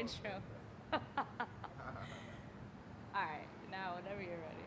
intro. Alright, now whenever you're ready.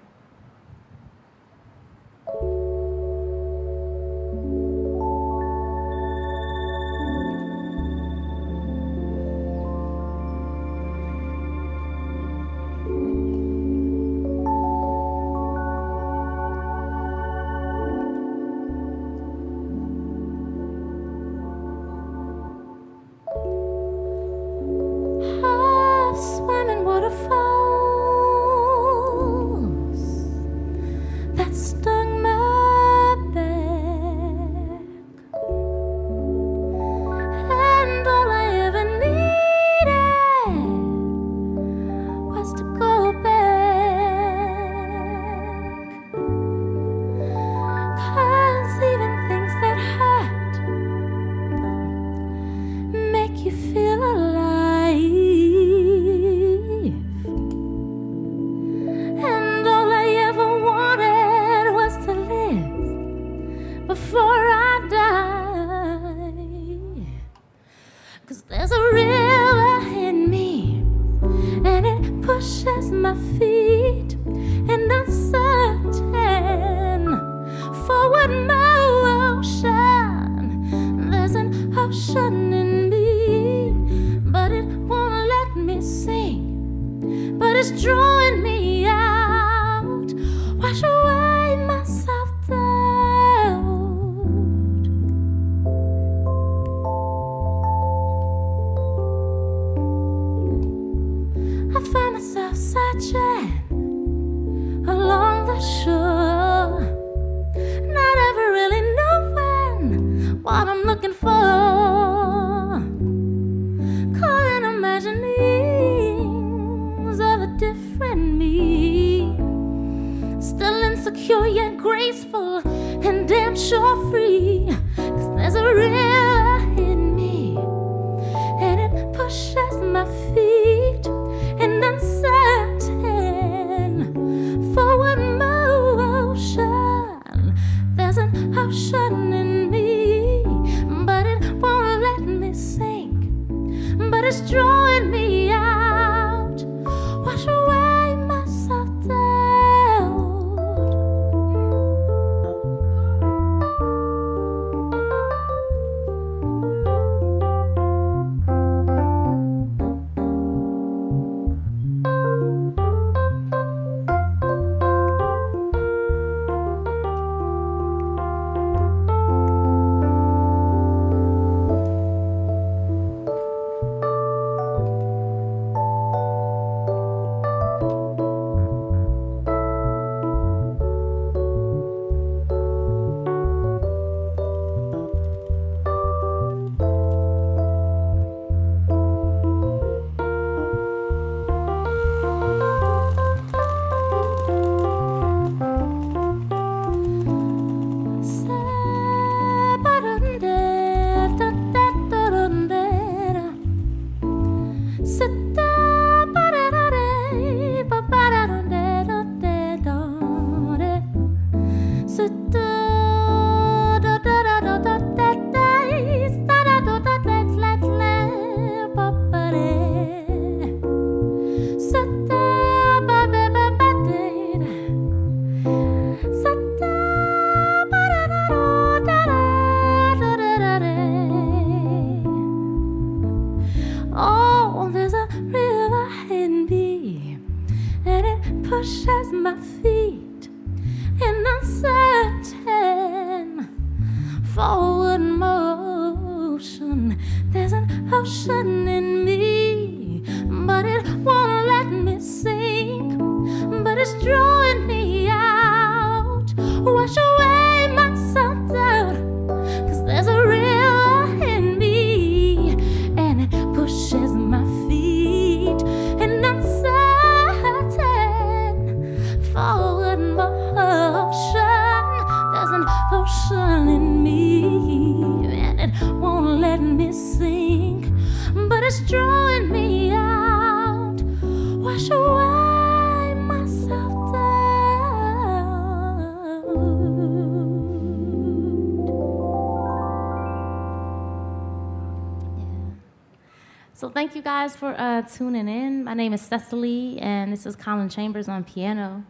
So thank you guys for tuning in. My name is Cecily, and this is Colin Chambers on piano.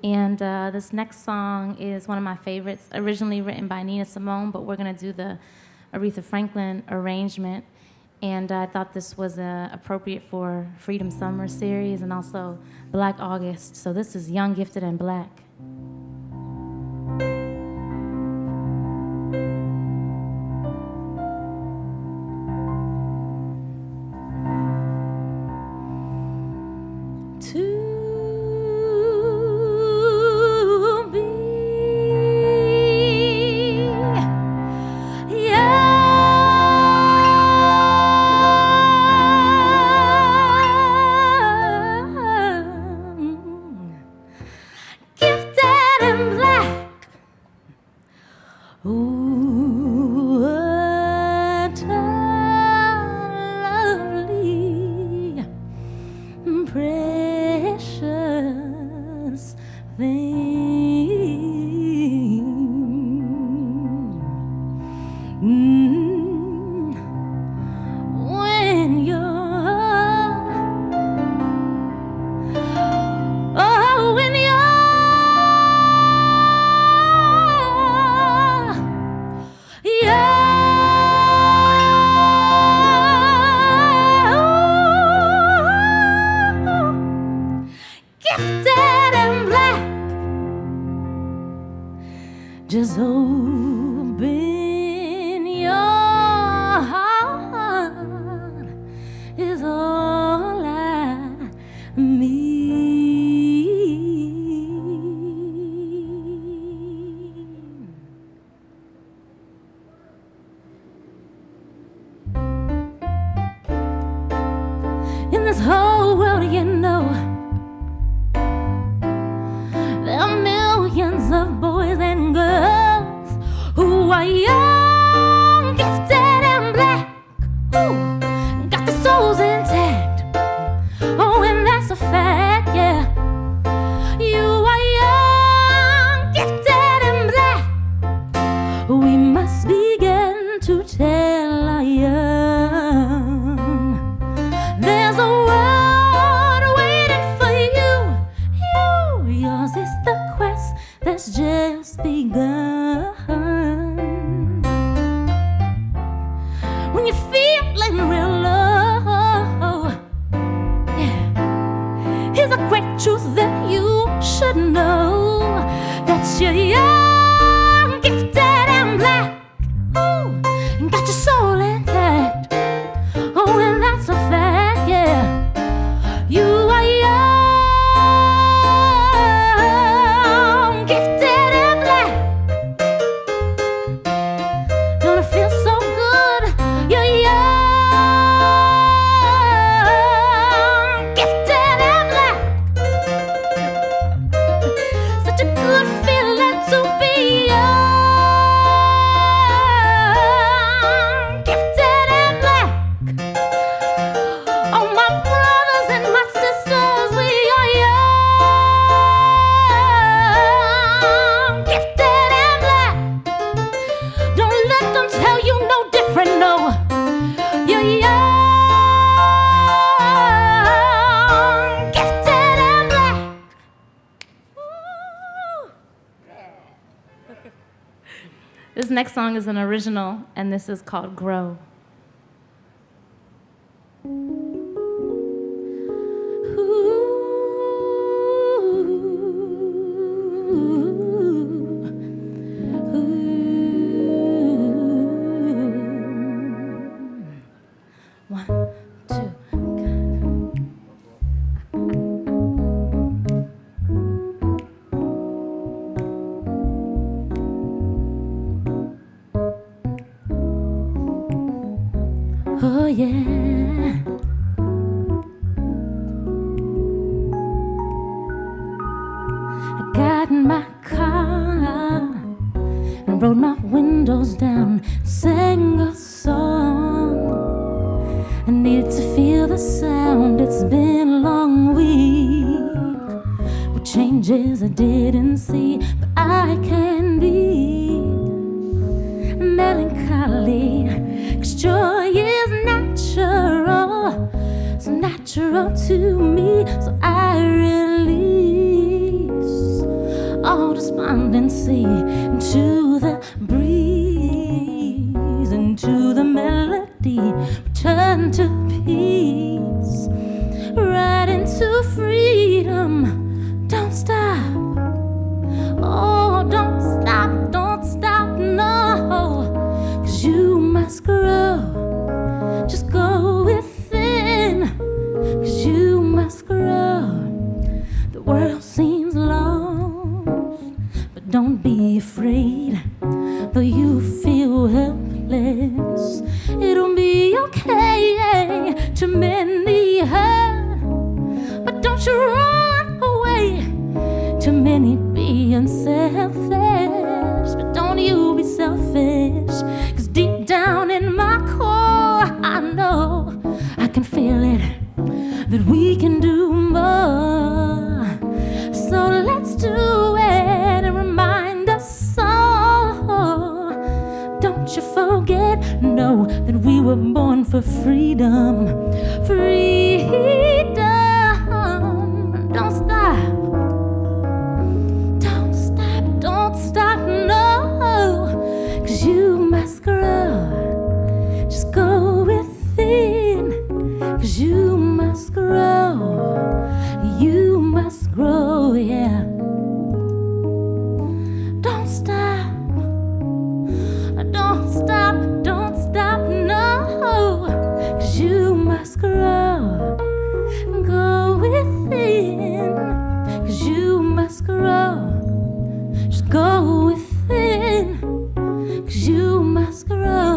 And this next song is one of my favorites, originally written by Nina Simone, but we're going to do the Aretha Franklin arrangement. And I thought this was appropriate for Freedom Summer series and also Black August. So this is Young, Gifted, and Black. Just open your heart is all I need. In this whole world, you know, there are millions of boys and girls who are young, gifted, and black, who got their souls intact. Oh, and that's a fact, yeah. You are young, gifted, and black. We must begin to tell our young there's a world waiting for you. Yours is the quest that's just begun. When you're feeling real low, yeah, here's a great truth that you should know, that you're young, gifted, and black. Ooh, and got your soul intact. Oh, and that's a fact, yeah. You are young, gifted, and black. Don't it feel so good? You're young, gifted, and black. Such a good feeling to be young, gifted, and black. Oh, my brothers and my sisters, we are young, gifted, and black. Don't let them tell you no different, no. You're young, gifted, and black. Ooh. This next song is an original, and this is called Grow. One, two. Oh yeah. I got in my car and rolled my windows down, sang a song. I needed to feel the sound. It's been a long week with changes I didn't see, but I can be melancholy, 'cause joy is natural. draw to me, so I release all despondency into the breeze, into the melody, return to peace, right into freedom. Don't stop, oh, don't stop, no, 'cause you must grow, just go within, 'cause you must grow. The world seems lost, but don't be afraid, though you feel helpless, it'll be okay. Too many hurt, but don't you run away. Too many being selfish, but don't you be selfish, 'cause deep down in my core I know, I can feel it, that we can do more. So let's do it and remind us all. Don't you forget, know that we were born for freedom. Freedom. Don't stop. Don't stop, no, 'cause you must grow. Just go within, 'cause you must grow. You must grow, yeah. Don't stop, no, 'cause you must grow. Go within, 'cause you must grow. Just go within, 'cause you must grow.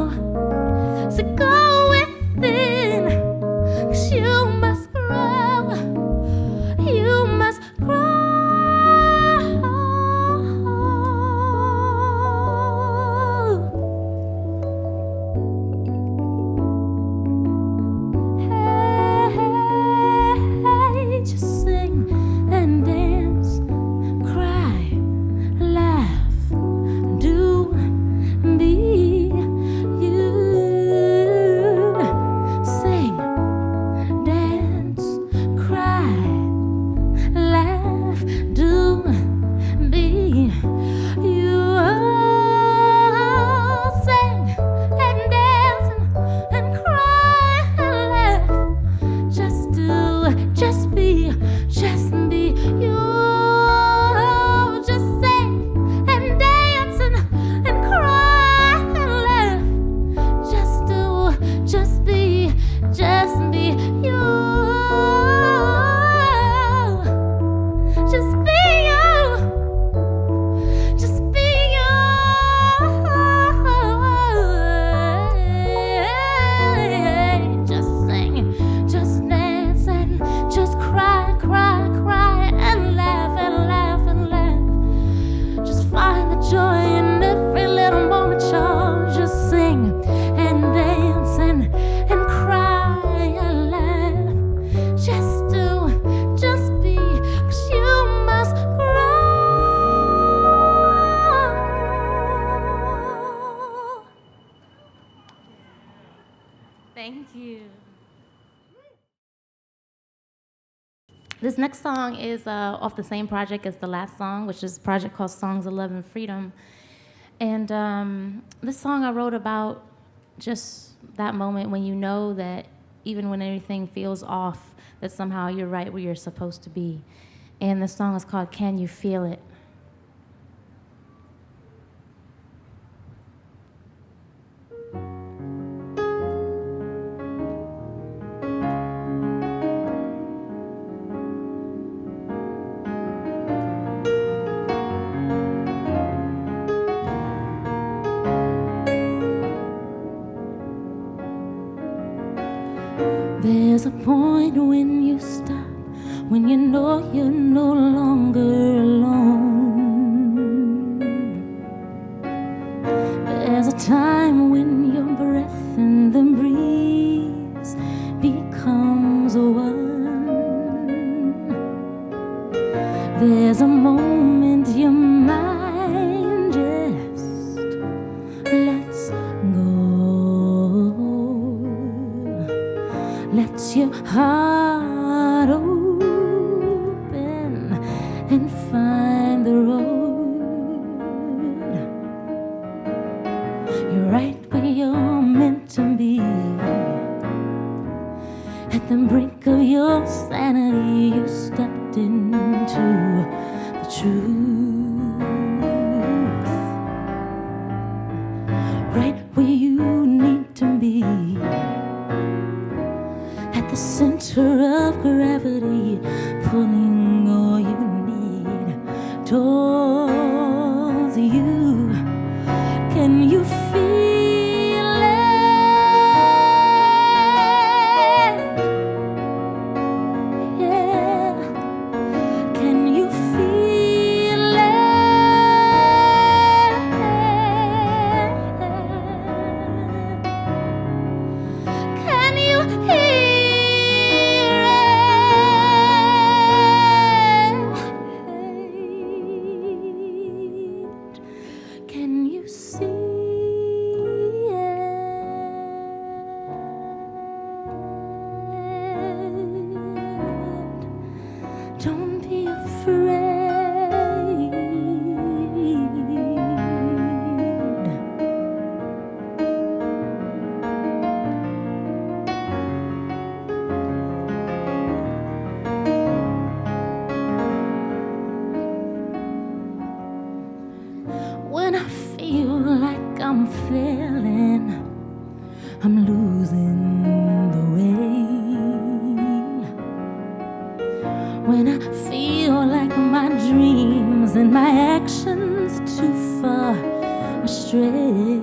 So go within, 'cause you must grow. You must grow. Hey, just sing and dance, cry, laugh, do, be you. Sing, dance, cry, laugh, do, be you. Sing and dance and cry and laugh. Just do, just be you. Just sing and dance and cry and laugh. Just do, just be you. Just be you. Just be you. Just sing, just dance and just cry and laugh and laugh and laugh. Just find the joy in every little moment, y'all. Just sing and dance and cry and laugh. Just do, just be, 'cause you must grow. Thank you. This next song is off the same project as the last song, which is a project called Songs of Love and Freedom. And this song I wrote about just that moment when you know that even when everything feels off, that somehow you're right where you're supposed to be. And the song is called Can You Feel It? There's a point when you stop, when you know you're no longer alone. There's a time when your breath in the breeze becomes one. There's a moment your mind just lets go, lets your heart when I feel like I'm failing, I'm losing the way. When I feel like my dreams and my actions too far astray,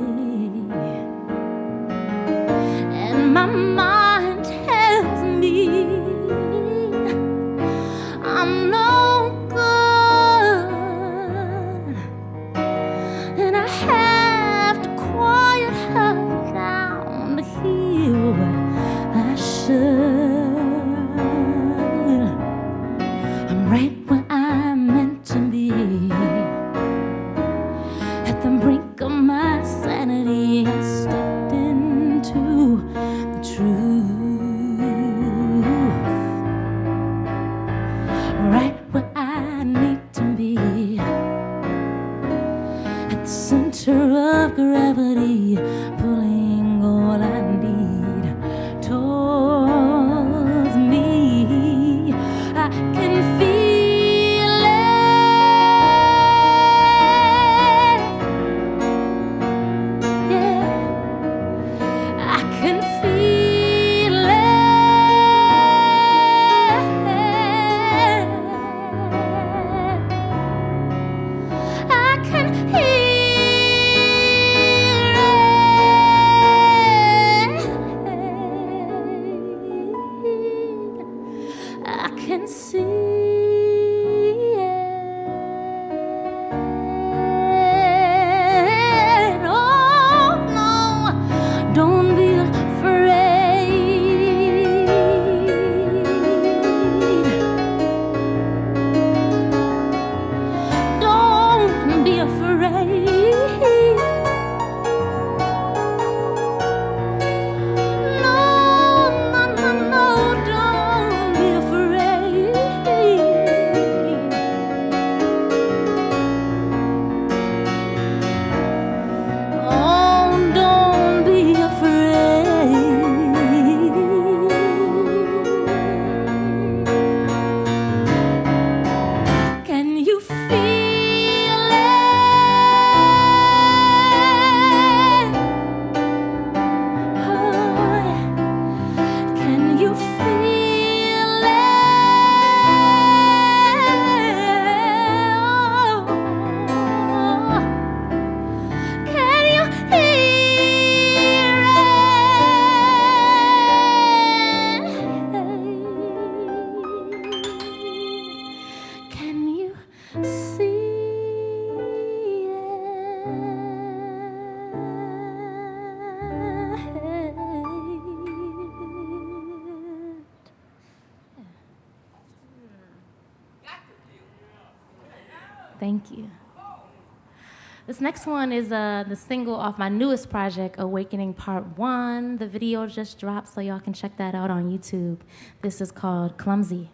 and my mind tells me I'm no good, and I have to quiet her down to hear what I should. I'm right where I'm meant to be, at the brink of my sanity. I stepped into the truth, right where I need to be, at the center of gravity, pulling all I need towards me. I can feel it, yeah, I can feel it, I can hear it, I can see it. Oh no, don't be afraid. Don't be afraid. No, no, no, no, don't be afraid. Oh, don't be afraid. Can you feel it? Oh, yeah. Can you feel it? Oh, can you hear it? Can you see it? Thank you. This next one is the single off my newest project, Awakening Part 1. The video just dropped, so y'all can check that out on YouTube. This is called Clumsy.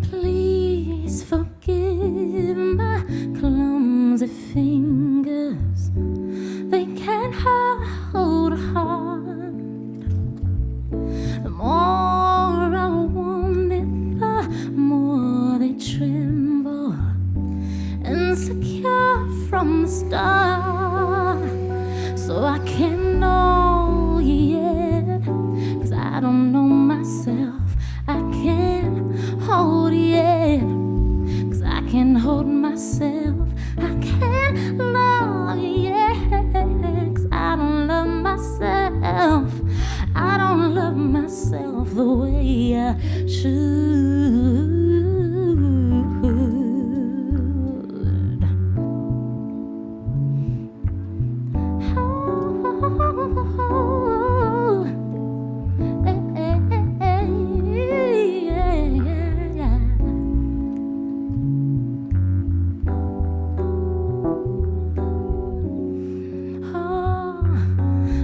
Please forgive my clumsy fingers. They can't hold a heart. The more I want it, the more they tremble. Insecure from the start, so I can't know yet, 'cause I don't know myself. I can't hold yet, 'cause I can't hold myself. I can't love yet, 'cause I don't love myself. I don't love myself the way I should.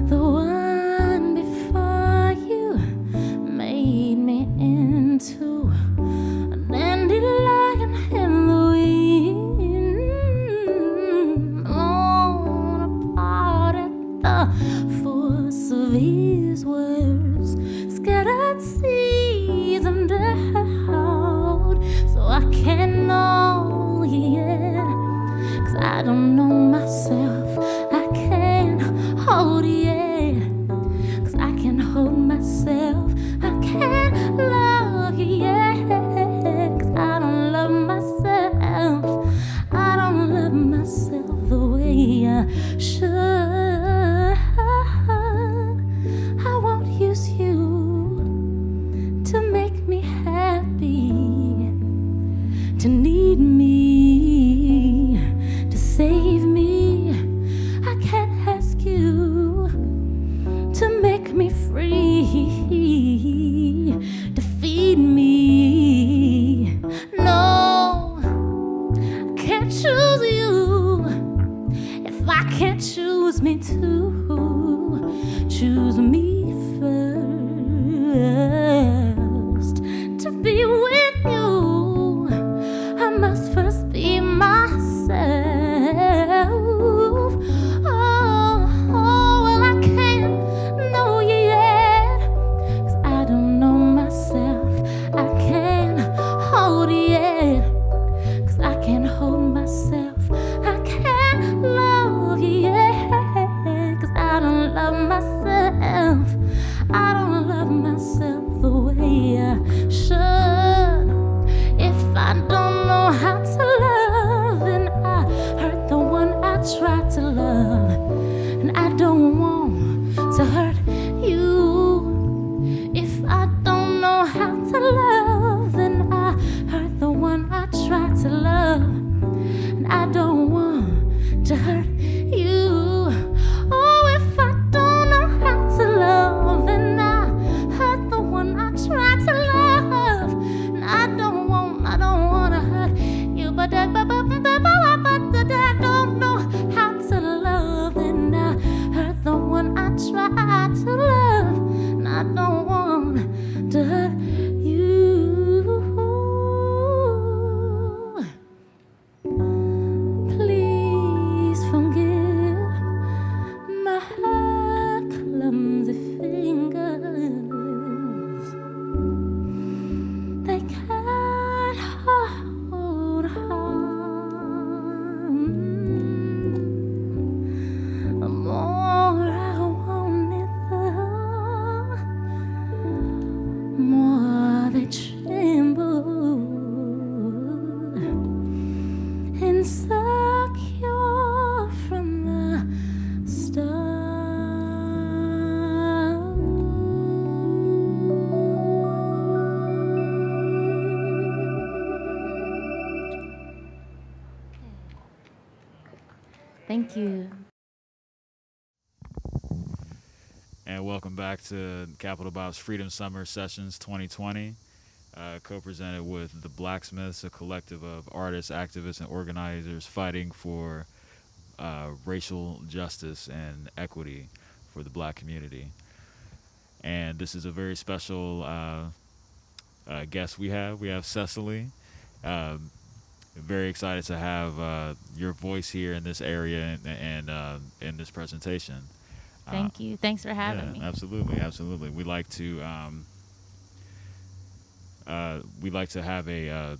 The one before you made that sees them doubt, so I can't know yet. 'Cause I don't know myself, I can't hold yet. 'Cause I can't hold myself, I can't love yet. 'Cause I don't love myself, I don't love myself the way I should. I won't use you to make me happy, to need me, to save me. I can't ask you to make me free, to feed me. No, I can't choose you if I can't choose me too. Choose me first. To be with you, I must first be myself. Oh, well, I can't know you yet, 'cause I don't know myself. I can't hold yet, 'cause I can't hold myself. I can't love you yet, 'cause I don't love myself. I don't love myself the way I should. If I don't know how to love, then I hurt the one I try to love. And I don't want to hurt you. If I don't know how to love, then I hurt the one I try to love. And I don't want to hurt you. Oh, if I don't know how to love, then I hurt the one I try to love. And I don't want to hurt you, but I don't know how to love, and I hurt the one I try to love. And I don't want to hurt you. Please forgive my clumsy fingers. They can't hold on. The more I want it, the more they tremble. Insecure from the Thank you. And welcome back to Capital Bop's Freedom Summer Sessions 2020, co-presented with the Blacksmiths, a collective of artists, activists, and organizers fighting for racial justice and equity for the black community. And this is a very special guest we have. We have Cecily. Very excited to have your voice here in this area and in this presentation. Thank you. Thanks for having me. Absolutely. We like to have a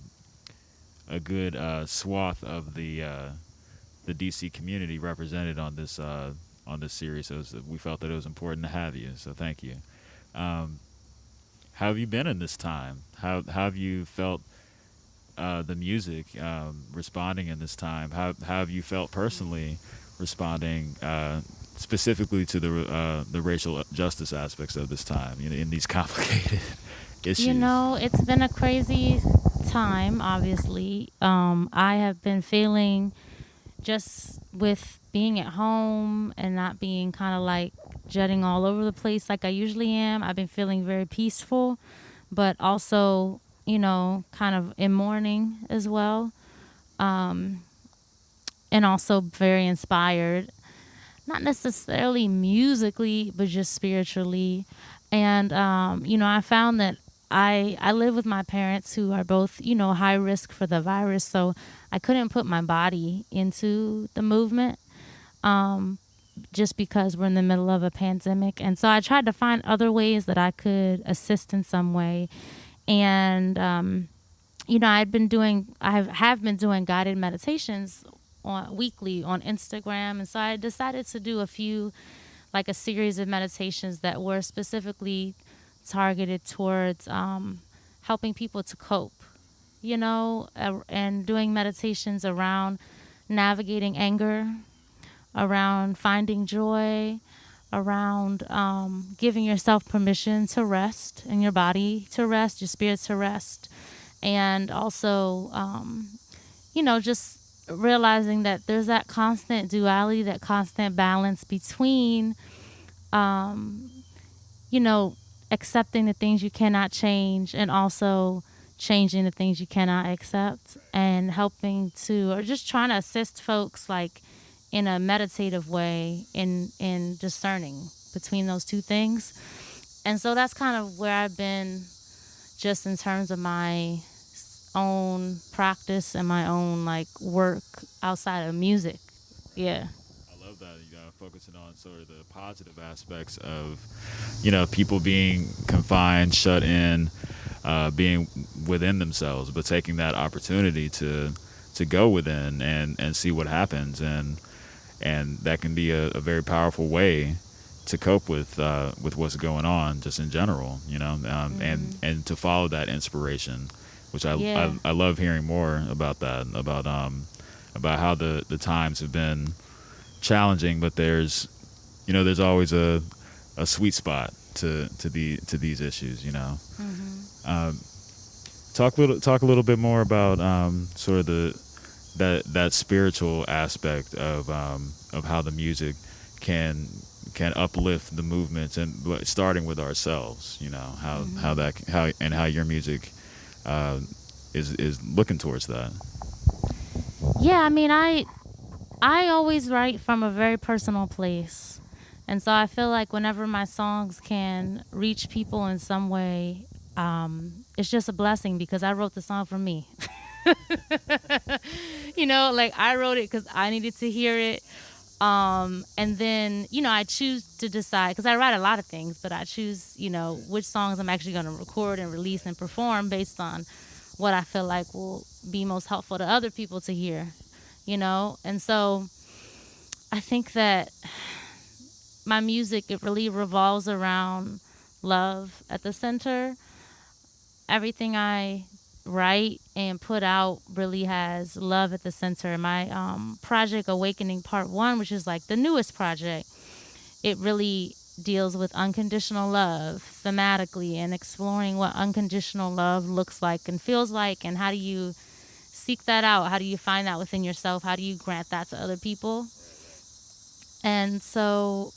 good swath of the DC community represented on this series. So we felt that it was important to have you. So thank you. How have you been in this time? How have you felt the music responding in this time? How have you felt personally responding specifically to the racial justice aspects of this time, in these complicated issues? It's been a crazy time, obviously. I have been feeling, just with being at home and not being kind of like jetting all over the place like I usually am, I've been feeling very peaceful, but also, kind of in mourning as well. And also very inspired, not necessarily musically, but just spiritually. And, I found that I live with my parents who are both, high risk for the virus. So I couldn't put my body into the movement just because we're in the middle of a pandemic. And so I tried to find other ways that I could assist in some way. And, I have been doing guided meditations weekly on Instagram. And so I decided to do a series of meditations that were specifically targeted towards helping people to cope, and doing meditations around navigating anger, around finding joy, around giving yourself permission to rest, and your body to rest, your spirit to rest, and also, just realizing that there's that constant duality, that constant balance between, accepting the things you cannot change and also changing the things you cannot accept, and helping to, or just trying to assist folks in a meditative way in discerning between those two things. And so that's kind of where I've been, just in terms of my own practice and my own work outside of music. Yeah. I love that, focusing on sort of the positive aspects of, people being confined, shut in, being within themselves, but taking that opportunity to go within and see what happens, and that can be a very powerful way to cope with what's going on just in general, and to follow that inspiration, which I love hearing more about that, about how the times have been challenging, but there's always a sweet spot to these issues, Talk a little bit more about sort of that spiritual aspect of how the music can uplift the movements, and starting with ourselves, how your music is looking towards that. Yeah, I always write from a very personal place. And so I feel like whenever my songs can reach people in some way, it's just a blessing, because I wrote the song for me. I wrote it because I needed to hear it. And then, I choose to decide, because I write a lot of things, but I choose, which songs I'm actually going to record and release and perform based on what I feel like will be most helpful to other people to hear, And so I think that my music, it really revolves around love at the center. Everything I write and put out really has love at the center. My project Awakening Part 1, which is the newest project, it really deals with unconditional love thematically, and exploring what unconditional love looks like and feels like, and how do you seek that out? How do you find that within yourself? How do you grant that to other people? And so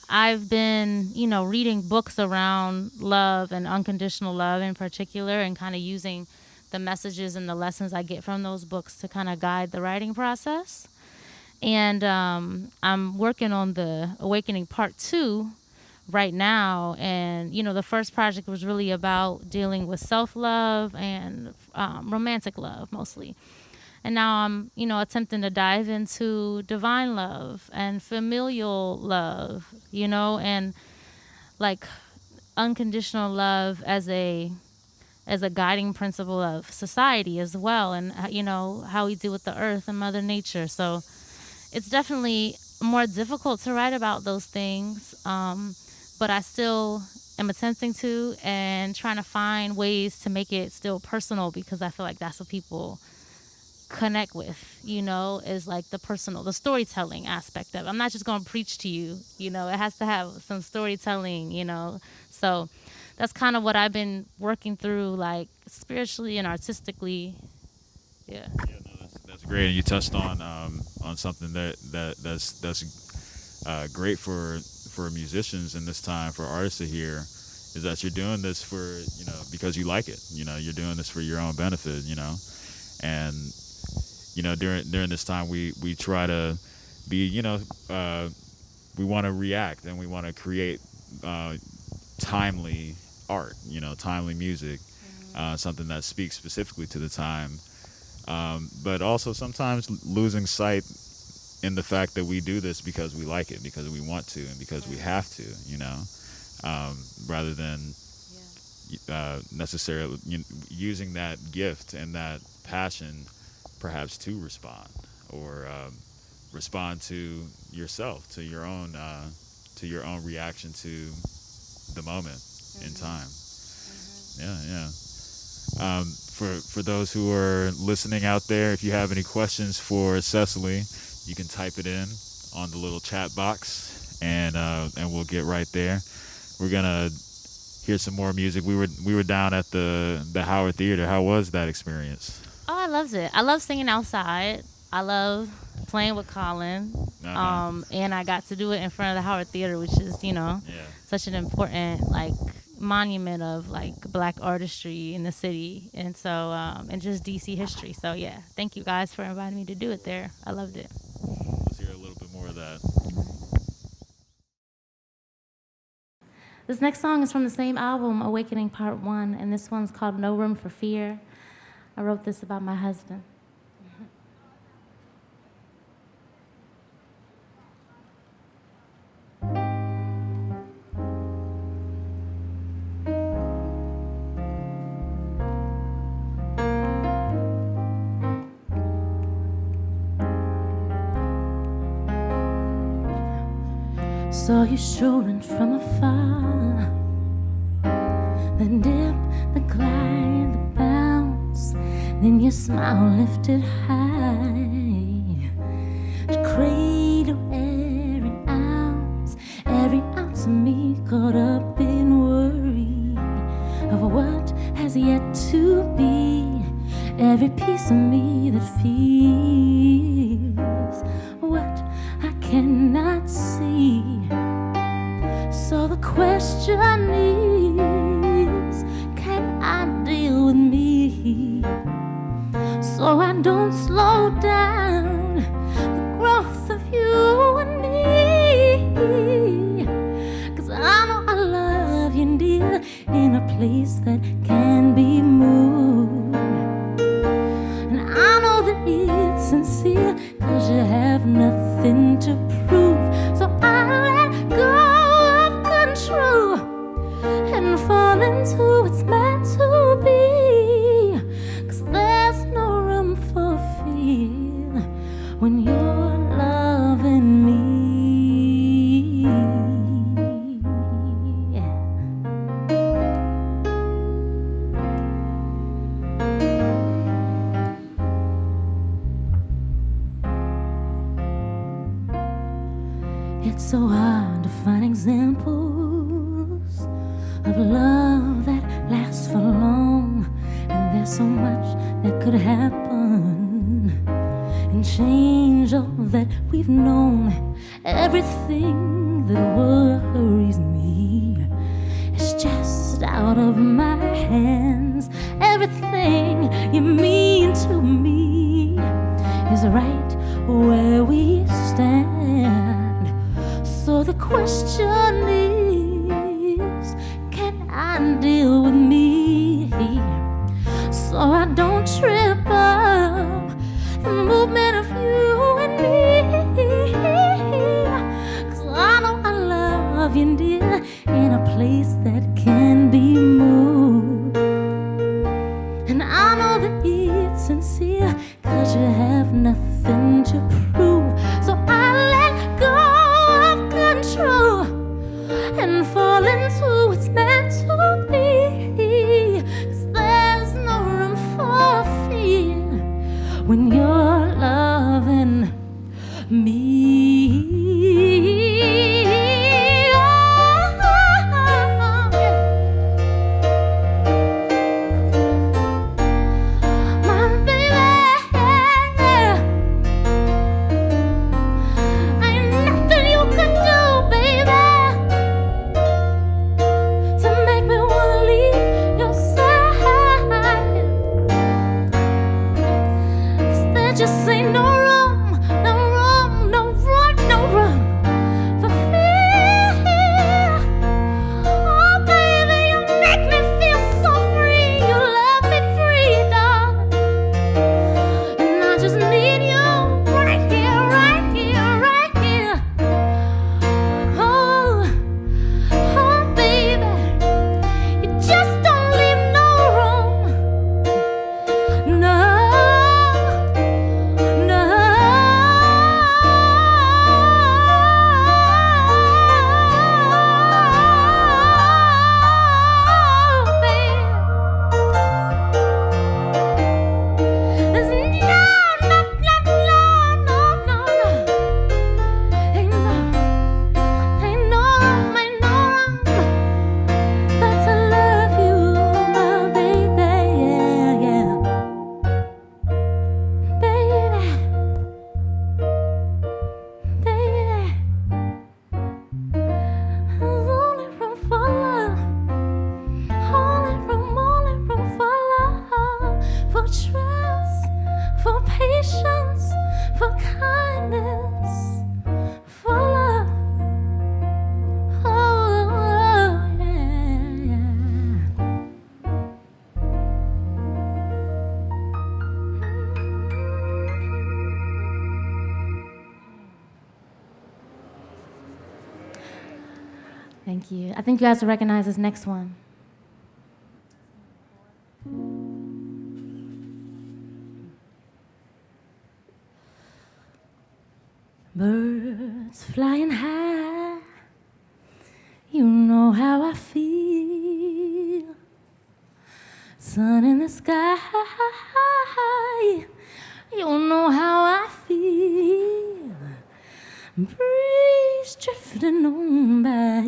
I've been, reading books around love and unconditional love in particular, and kind of using the messages and the lessons I get from those books to kind of guide the writing process. And I'm working on the Awakening Part 2 right now. And, the first project was really about dealing with self-love and romantic love mostly. And now I'm, attempting to dive into divine love and familial love, and unconditional love as a guiding principle of society as well, and how we deal with the earth and Mother Nature. So it's definitely more difficult to write about those things, but I still am attempting to, and trying to find ways to make it still personal, because I feel like that's what people connect with, is the storytelling aspect of it. I'm not just going to preach to you, it has to have some storytelling, so that's kind of what I've been working through, spiritually and artistically. Yeah, no, that's great. And you touched on something that's great for musicians in this time, for artists to hear, is that you're doing this for, because you like it, you're doing this for your own benefit, and during this time, we try to be, we want to react, and we want to create timely art, timely music, something that speaks specifically to the time, but also sometimes losing sight in the fact that we do this because we like it, because we want to, and because we have to, rather than necessarily using that gift and that passion perhaps to respond or respond to yourself, to your own reaction to the moment in time. For those who are listening out there, if you have any questions for Cecily, you can type it in on the little chat box, and we'll get right there. We're gonna hear some more music. We were down at the Howard Theater. How was that experience? Oh, I loved it. I love singing outside. I love playing with Colin. And I got to do it in front of the Howard Theater, which is, such an important monument of Black artistry in the city, and so and just DC history. So yeah, thank you guys for inviting me to do it there. I loved it. Let's hear a little bit more of that. This next song is from the same album, Awakening Part 1, and this one's called No Room for Fear. I wrote this about my husband. Saw you strolling from afar, the dip, the glide, the bounce, then your smile lifted high to cradle every ounce of me caught up in worry of what has yet to be, every piece of me that feels what I cannot see. So the question is, can I deal with me? So I don't slow down the growth of you and me. 'Cause I know I love you, dear, in a place that can be moved. And I know that it's sincere, 'cause you have nothing to prove. So I let go of control and fall into what's meant to be. 'Cause there's no room for fear when you're loving me. It's so hard to find examples of love that lasts for long, and there's so much that could happen and change all that we've known. Everything that worries me is just out of my hands. Everything you mean to me is right where we stand. So the question is, can I deal with me? So I don't trip up the movement of you and me. 'Cause I know I love you, dear, in a place that can be moved. And I know that it's sincere, 'cause you have nothing to prove. So I let go of control and fall into what's meant to be. Thank you. I think you guys will recognize this next one. Birds flying high, you know how I feel. Sun in the sky, you know how I feel. Breeze drifting on by,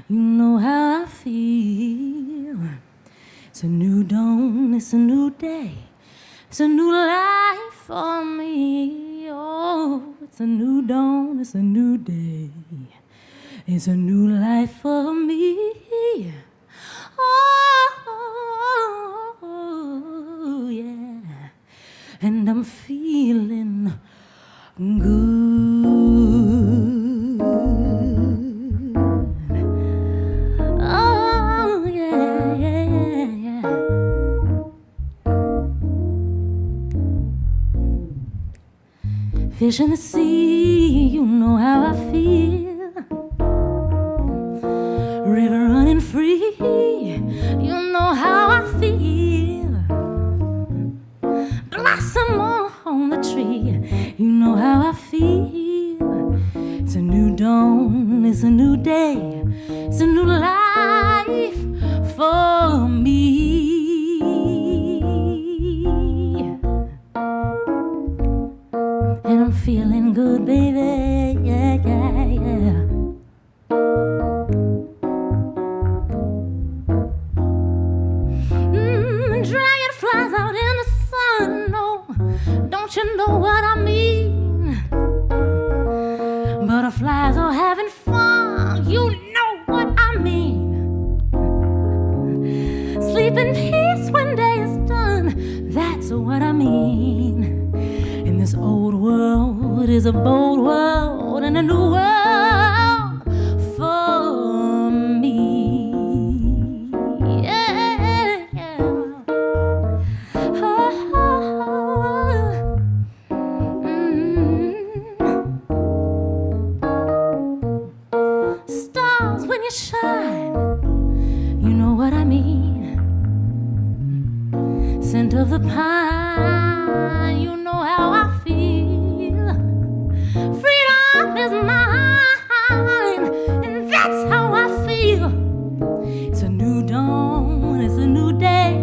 you know how I feel. It's a new dawn, it's a new day, it's a new life for me. Oh, it's a new dawn, it's a new day, it's a new life for me. Oh, yeah, and I'm feeling good. Oh, yeah, yeah, yeah. Fish in the sea, you know how I feel. River running free, you know how I feel. Blossom on the tree, you know how I feel. It's a new dawn, it's a new day, it's a new life for me. And I'm feeling good, baby, yeah, yeah, yeah. Dragonflies out in the sun, oh, don't you know what I mean? Butterflies are having fun, you know what I mean. Sleep in peace when day is done, that's what I mean. In this old world is a bold world and a new world for me. Yeah, yeah. Oh, Stars when you shine, you know what I mean. Scent of the pine, you know how I feel. Freedom is mine, and that's how I feel. It's a new dawn, it's a new day,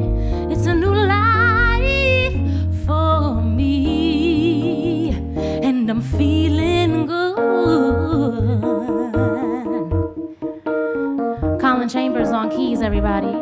it's a new life for me, and I'm feeling good. Colin Chambers on keys, everybody.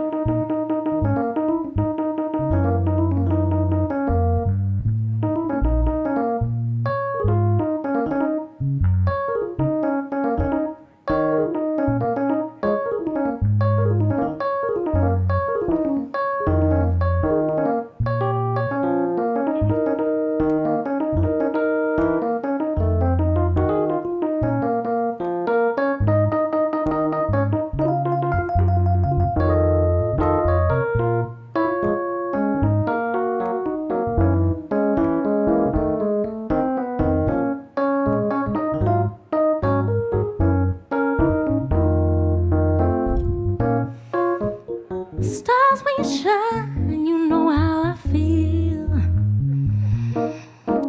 Stars when you shine, you know how I feel.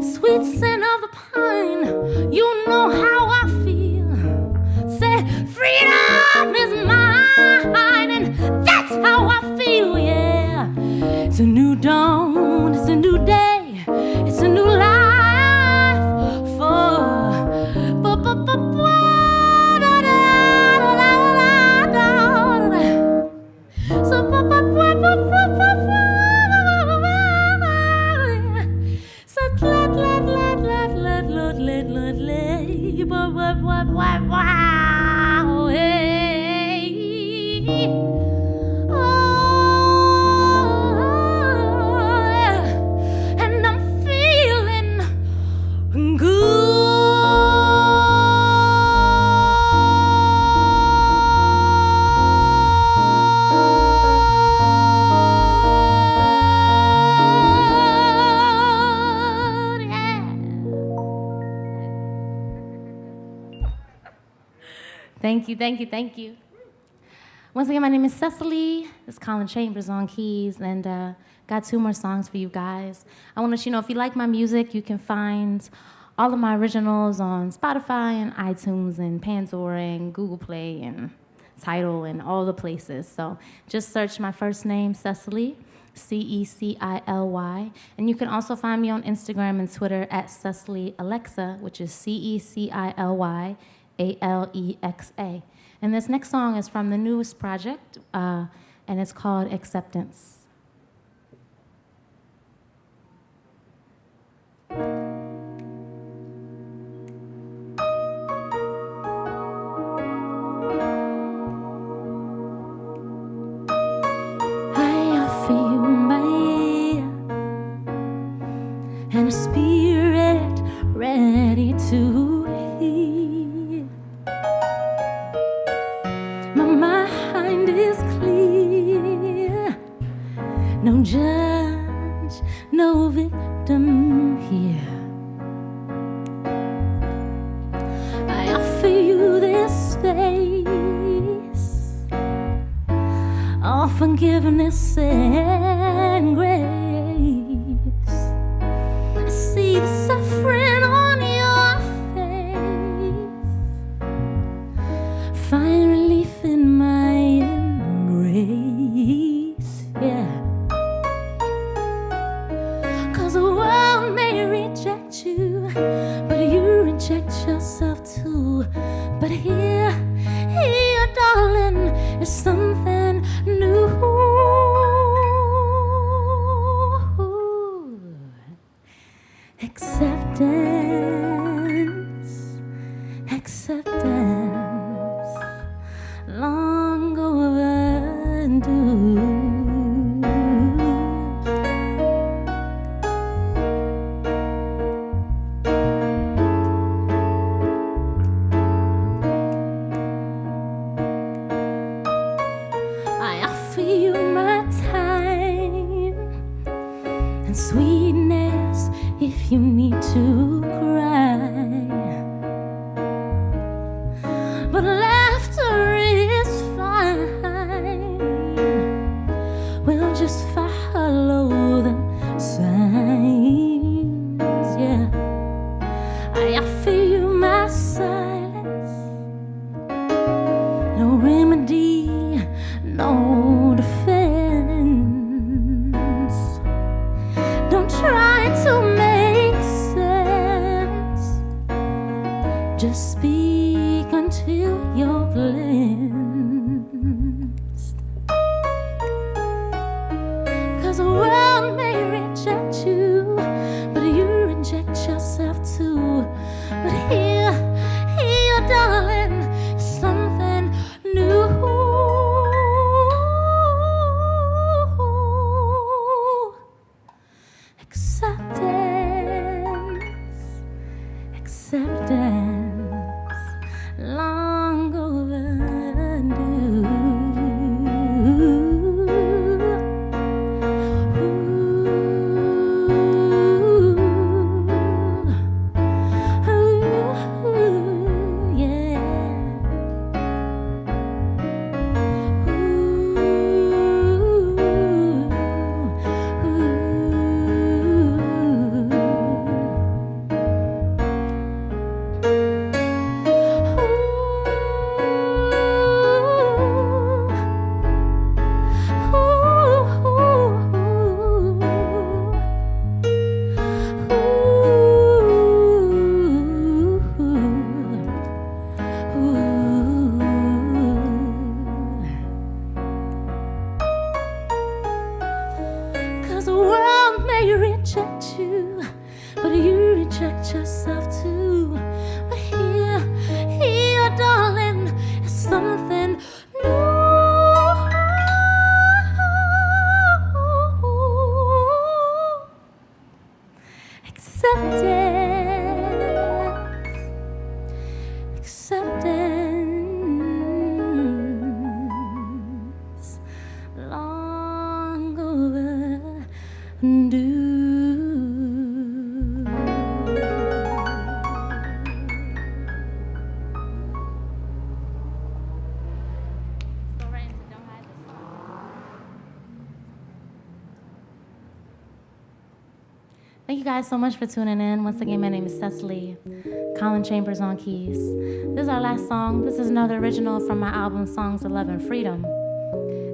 Sweet scent of the pine, you know how I feel. Say, freedom is mine, and that's how I feel, yeah. It's a new dawn, it's a new day, it's a new life for so Thank you, thank you, thank you. Once again, my name is Cecily. It's Colin Chambers on keys, and got 2 more songs for you guys. I want to let you know, if you like my music, you can find all of my originals on Spotify and iTunes and Pandora and Google Play and Tidal and all the places. So just search my first name, Cecily, Cecily, and you can also find me on Instagram and Twitter at Cecily Alexa, which is Cecily Alexa. And this next song is from the newest project, and it's called Acceptance. And a spirit ready to heal. My mind is clear. No judge, no victim here. I offer you this space, all forgiveness and grace. See the suffering on your face. Find relief in my embrace, yeah. 'Cause the world may reject you, but you reject yourself too. But here, darling, is something new. Acceptance, long overdue. I offer you my time and sweetness if you need to cry. But laughter is fine. We'll just follow the signs, yeah. I offer you my silence. No remedy, no defense. Don't try to make sense. Just speak until you're cleansed. 'Cause the world may reject you, but you reject yourself too. But here, darling, something new. Acceptance, long overdue. Ooh. Thank you guys so much for tuning in. Once again, my name is Cecily. Colin Chambers on keys. This is our last song. This is another original from my album Songs of Love and Freedom.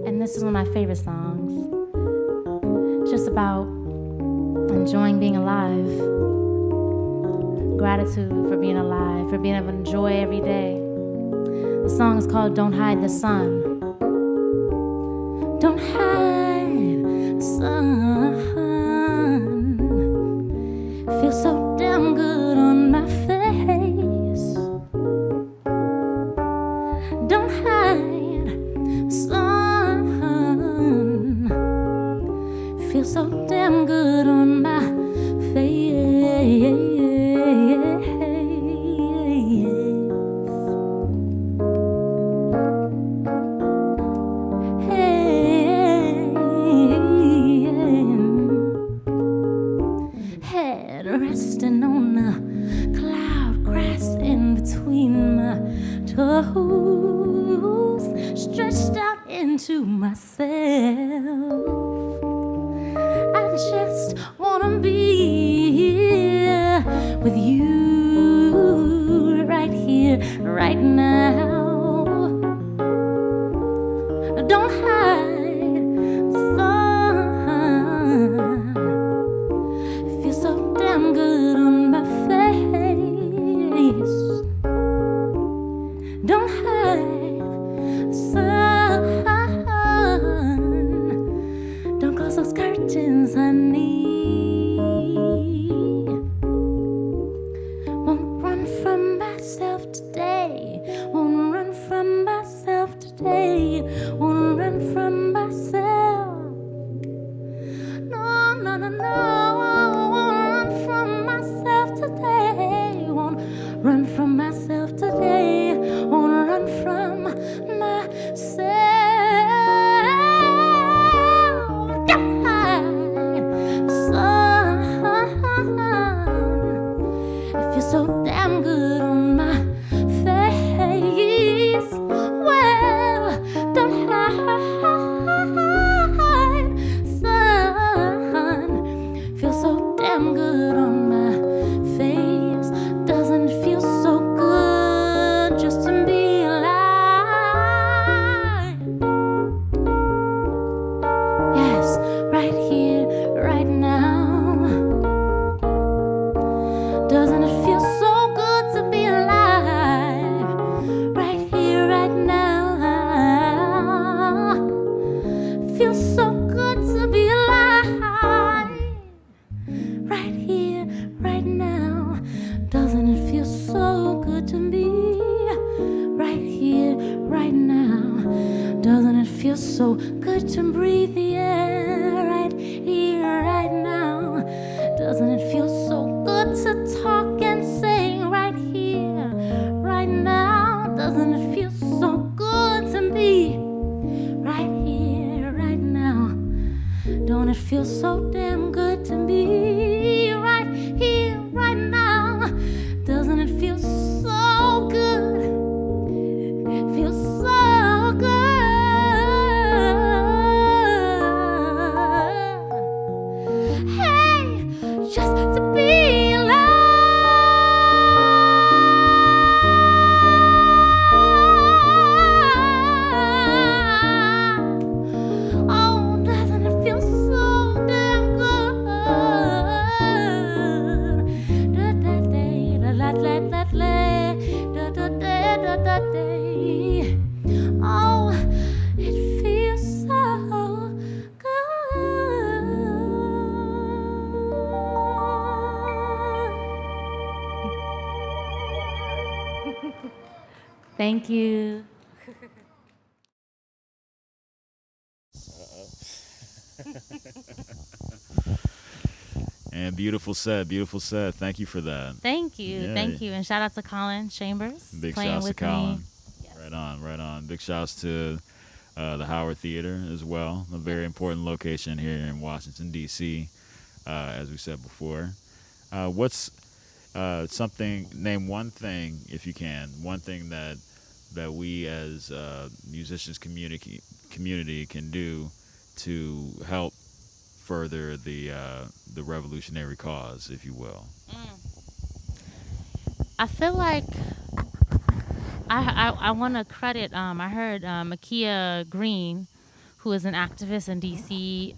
And this is one of my favorite songs. It's just about enjoying being alive. Gratitude for being alive, for being able to enjoy every day. The song is called Don't Hide the Sun. Don't hide the sun. Feels so damn good on my face. Don't hide the sun. Feels so damn good on my face. Resting on a cloud, grass in between my toes, stretched out into myself. I just wanna be here with you, right here, right now. Don't hide the sun. Feels so damn good on my face. Don't hide the sun. Don't close those curtains, honey. Won't run from myself today. Won't run from myself today. Won't run from myself. No, no, no, no. Run from myself today, won't run from myself. Don't hide the sun. It feels so damn good on my face. Well, don't hide the sun. Feels so damn good on my face. Doesn't it feel so good just to be alive? Yes, right here, right now. Doesn't it feel so good to be alive? Right here, right now. Feels so good to be alive. Right here, right now. Doesn't it feel so good to be right here, right now? Doesn't it feel so good to breathe the air right here, right now? Doesn't it feel so good to talk and sing right here, right now? Doesn't it feel so good to be right here, right now? Don't it feel so damn good to be right here, right now? Doesn't it feel so good? It feels so good. Hey, just to be alive. Oh, doesn't it feel so damn good? Oh, it feels so good. Thank you. And beautiful set, beautiful set. Thank you for that. Thank you. Yeah. Thank you. And shout out to Colin Chambers. Big playing shouts to with Colin. me. Yes. Right on, right on. Big shouts to the Howard Theater as well, a very important location here in Washington, D.C., as we said before. What's something, name one thing, if you can, one thing that we as musicians community can do to help further the revolutionary cause, if you will? I feel like I want to credit. I heard Makia Green, who is an activist in DC.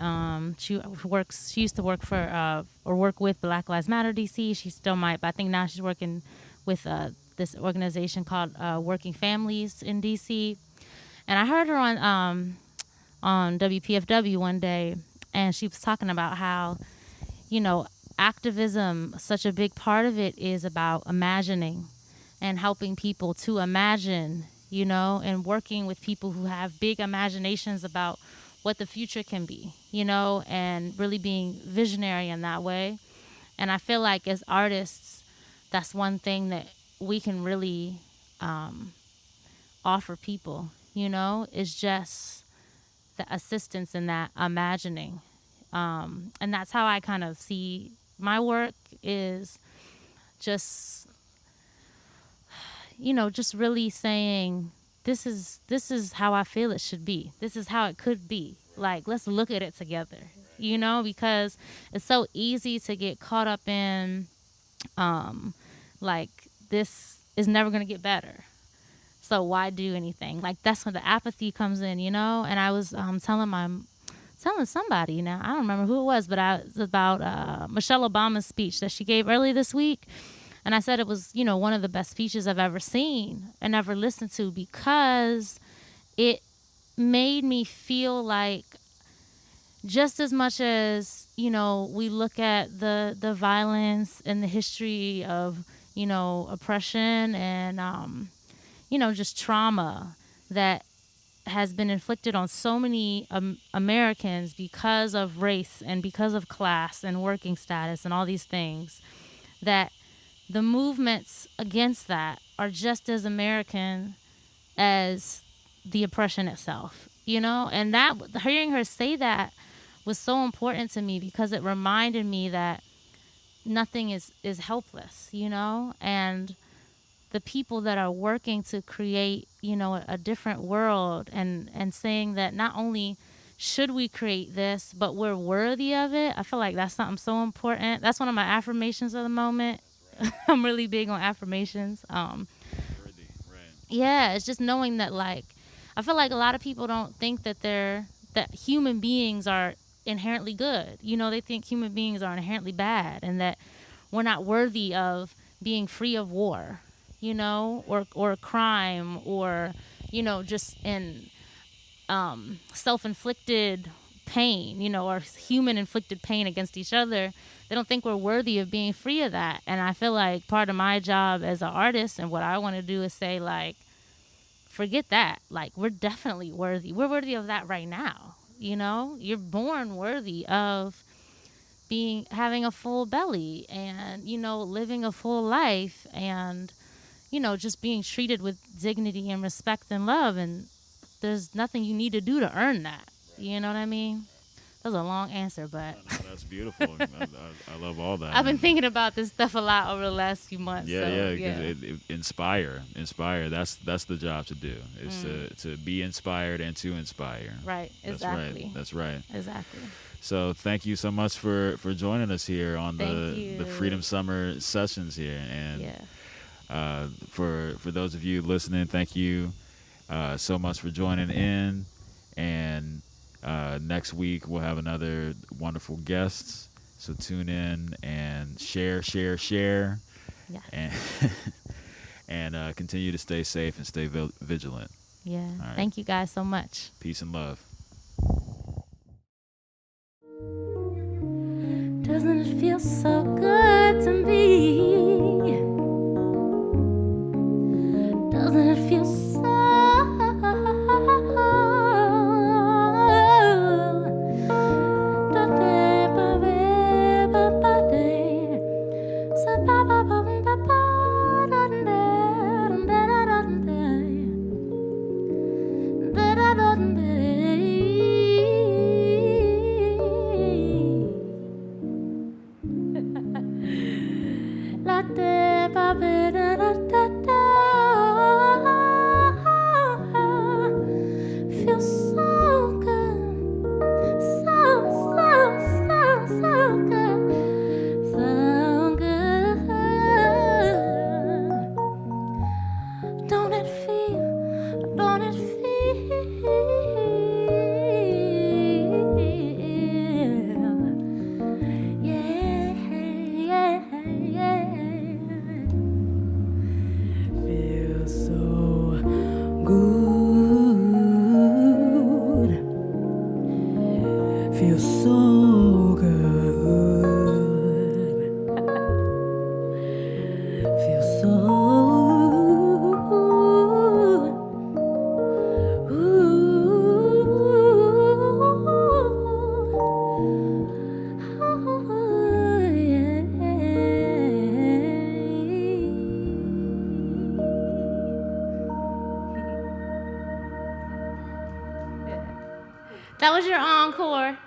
She used to work for or work with Black Lives Matter DC. She still might, but I think now she's working with this organization called Working Families in DC. And I heard her on WPFW one day, and she was talking about how, activism, such a big part of it is about imagining and helping people to imagine, and working with people who have big imaginations about what the future can be, and really being visionary in that way. And I feel like as artists, that's one thing that we can really offer people, is just the assistance in that imagining. And that's how I kind of see my work, is just, just really saying, this is how I feel it should be. This is how it could be. Like, let's look at it together, because it's so easy to get caught up in, like, this is never going to get better, so why do anything? Like, that's when the apathy comes in, And I was telling somebody, now I don't remember who it was, but it was about Michelle Obama's speech that she gave early this week. And I said it was, one of the best speeches I've ever seen and ever listened to, because it made me feel like, just as much as, we look at the violence and the history of, oppression and, just trauma that has been inflicted on so many Americans because of race and because of class and working status and all these things, that the movements against that are just as American as the oppression itself, and that, hearing her say that was so important to me, because it reminded me that nothing is helpless, and the people that are working to create, a different world, and saying that not only should we create this, but we're worthy of it. I feel like that's something so important. That's one of my affirmations of the moment. I'm really big on affirmations. Worthy, right. Yeah, it's just knowing that, like, I feel like a lot of people don't think that human beings are inherently good. They think human beings are inherently bad, and that we're not worthy of being free of war, or crime, or, just in self-inflicted pain, or human-inflicted pain against each other. They don't think we're worthy of being free of that. And I feel like part of my job as an artist, and what I want to do, is say, like, forget that. Like, we're definitely worthy. We're worthy of that right now. You're born worthy of having a full belly, and, living a full life, and, just being treated with dignity and respect and love. And there's nothing you need to do to earn that. You know what I mean? That was a long answer, but No, that's beautiful. I love all that. I've been thinking about this stuff a lot over the last few months. Yeah, so, it inspire. That's the job to do. Is to be inspired and to inspire. Right. Exactly. That's right. Exactly. So thank you so much for joining us here on Thank the you. Freedom Summer sessions here. And for those of you listening, thank you so much for joining in. And next week we'll have another wonderful guest. So tune in and share. Yeah. And continue to stay safe and stay vigilant. Yeah. right. Thank you guys so much. Peace and love. Doesn't it feel so good to me? Doesn't it feel so? feels so good. Feels so That was your encore.